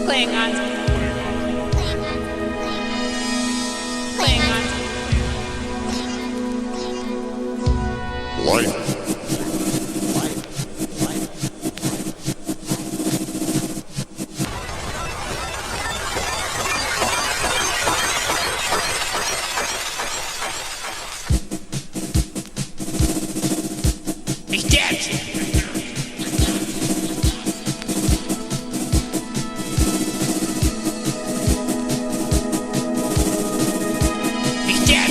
Klingons. Klingons. Light. He's dead. He's dead.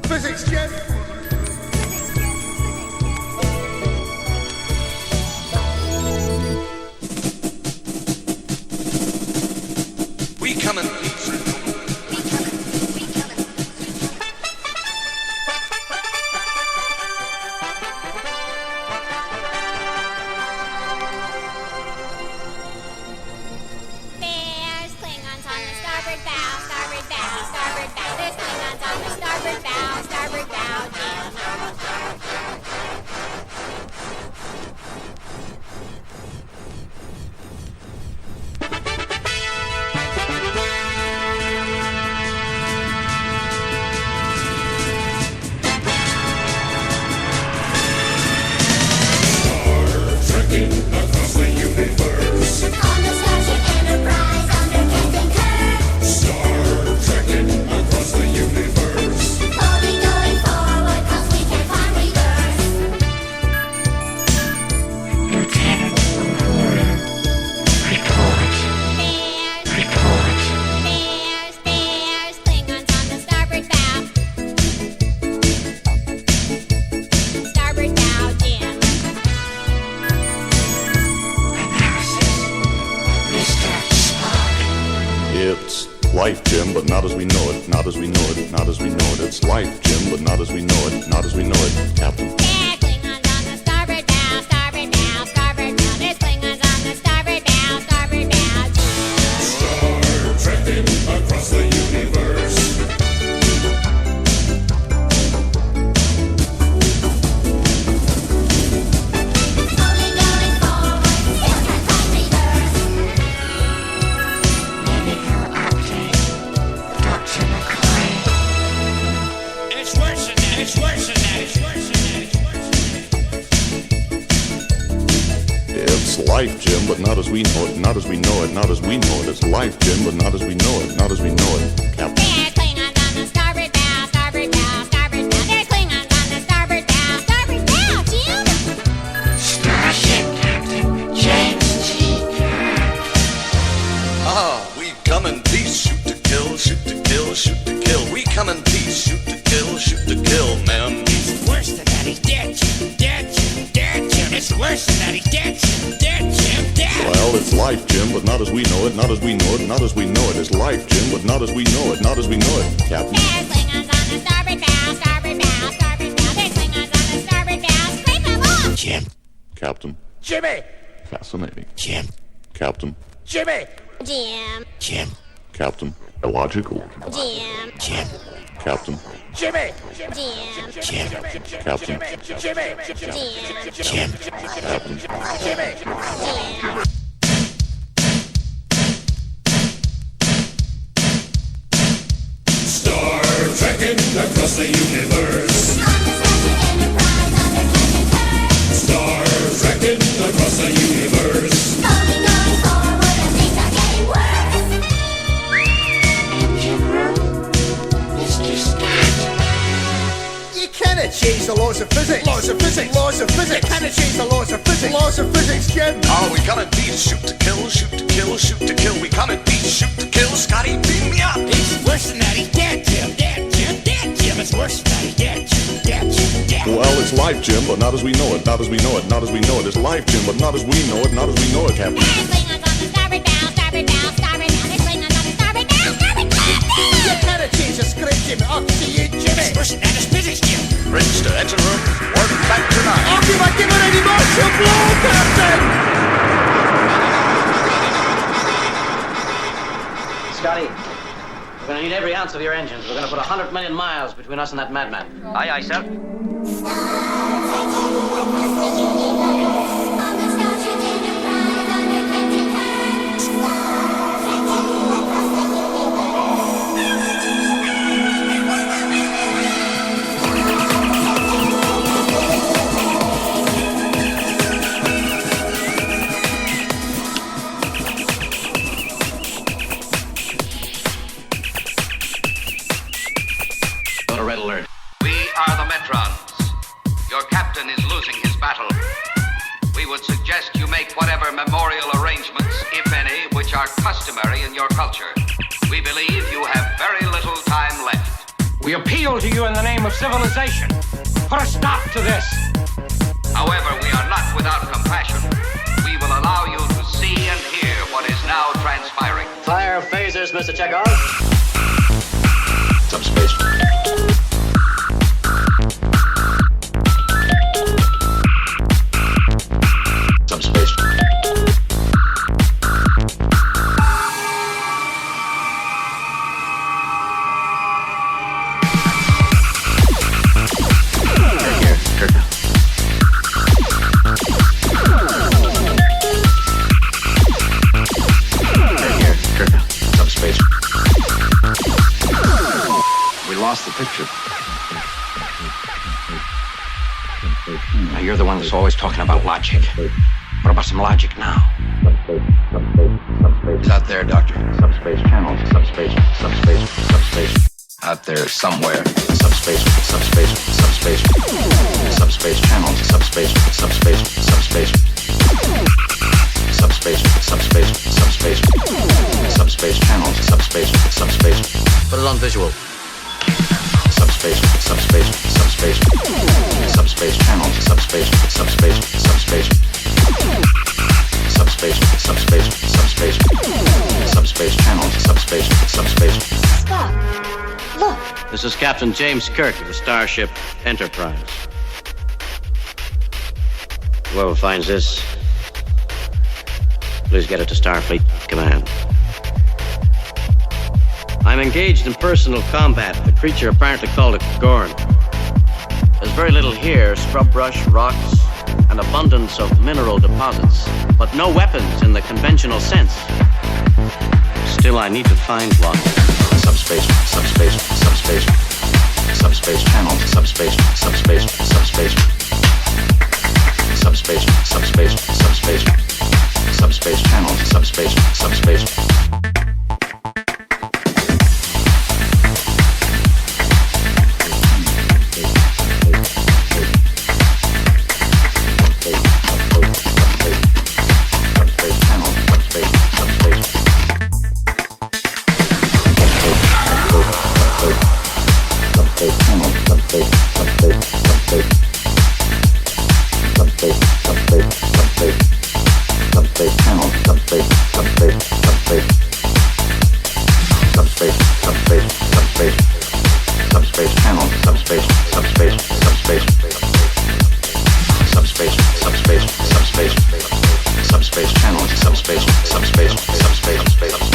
Physics, Jen. We coming. There's Klingons on the starboard bow, starboard bow, starboard bow. There's Klingons on the starboard bow, starboard bow. Trekkin across the universe. On the Starship Enterprise under Captain Kirk. Star trekking across the universe. Only going forward 'cause we can't find rebirth. Lieutenant Uhura, report. There's Klingons on the starboard bow. Starboard bow, Jim. Analysis. Mr. Spock. It's life, Jim, but not as we know it. Not as we know it. Not as we know it. It's life, Jim, but not as we know it. Not as we know it, Captain. There's Klingons on the starboard bow, starboard bow, starboard bow. There's Klingons on the starboard bow, starboard bow, Jim. Star trekking across the universe. Only going forward, still can't find rebirth. Medical update. Dr. McCarthy. It's worse than that. It's worse than that. It's worse than that. It's worse than that. It's life, Jim, but not as we know it. Not as we know it. Not as we know it. It's life, Jim, but not as we know it. Not as we know it, Captain. There's Klingons on the starboard bow, starboard bow, starboard bow. There's Klingons on the starboard bow, starboard bow, Jim. Starship Captain James T. Kirk. Ah, we come in peace, shoot to kill, shoot to kill, shoot to kill. We come in peace, shoot to kill, shoot to kill, man. It's worse than that, he's dead, Jim, dead, Jim, dead, Jim. It's worse than that, he's dead, Jim, dead, Jim, dead. Well, it's life, Jim, but not as we know it. Not as we know it. Not as we know it. It's life, Jim, but not as we know it. Not as we know it, Captain. There's Klingons on the starboard bow, starboard bow, starboard bow. There's Klingons on the starboard bow. Scrape them off. Jim, Captain. Jimmy! Fascinating. Jim, Captain. Jimmy! Jim, Jim, Captain. Illogical. Jim, Jim, Captain. Jimmy! Jim, Jim, Captain. Jimmy! Jim. Captain. Jimmy! Jim. Star trekking across the universe. On the Starship Enterprise under Captain Kirk. Star trekking across the universe. Only going forward and things are getting worse. Engine room. Mr. Scott. You cannot change the laws of physics. Laws of physics. Laws of physics. You cannot change the laws of physics. Laws of physics, Jim. Oh, we come in peace, shoot to kill, shoot to kill, shoot to kill. We come in peace, shoot to kill. Scotty, beam me up. It's worse than that, he's dead, Jim, dead, Jim, dead, Jim. It's worse than that, he's dead, Jim, dead, Jim, dead. Well, it's life, Jim, but not as we know it. Not as we know it. Not as we know it. It's life, Jim, but not as we know it. Not as we know it, Captain. There's Klingons on the starboard bow, starboard bow, starboard bow. There's Klingons on the starboard bow, starboard bow. You cannot change the script, Jimmy. Up to you, Jimmy. It's worse than that, it's physics, Jim. Register, enter room, warp back to nine. Okay, give it any more, she'll blow, Captain! I need every ounce of your engines. We're going to put 100 million miles between us and that madman. Aye, aye, sir. Red alert. We are the Metrons. Your captain is losing his battle. We would suggest you make whatever memorial arrangements, if any, which are customary in your culture. We believe you have very little time left. We appeal to you in the name of civilization. Put a stop to this. However, we are not without compassion. We will allow you to see and hear what is now transpiring. Fire phasers, Mr. Chekhov. Subspace. Subspace. Here, Kirk. Here, Kirk. Subspace. We lost the picture. Now, you're the one that's always talking about logic. What about some logic now? Subspace. It's out there, Doctor. Subspace channels. Subspace. Subspace. Subspace. Out there somewhere. Subspace. Subspace. Subspace. Subspace channels. Subspace. Subspace. Subspace. Subspace. Subspace. Subspace. Subspace channels. Subspace. Subspace. Put it on visual. Subspace. Subspace. Subspace. Subspace channels. Subspace. Subspace. Subspace. Subspace. Subspace. Subspace. Subspace channels. Subspace. Subspace. Stop. Look. This is Captain James Kirk of the Starship Enterprise. Whoever finds this, please get it to Starfleet Command. I'm engaged in personal combat with a creature apparently called a Gorn. There's very little here, scrub brush, rocks, an abundance of mineral deposits, but no weapons in the conventional sense. Still, I need to find one. Subspace. Subspace. Subspace. Subspace channels. Subspace. Subspace. Subspace. Subspace. Subspace. Subspace. Subspace channels. Subspace. Subspace. Subspace channels, subspace, subspace, subspace, subspace, subspace.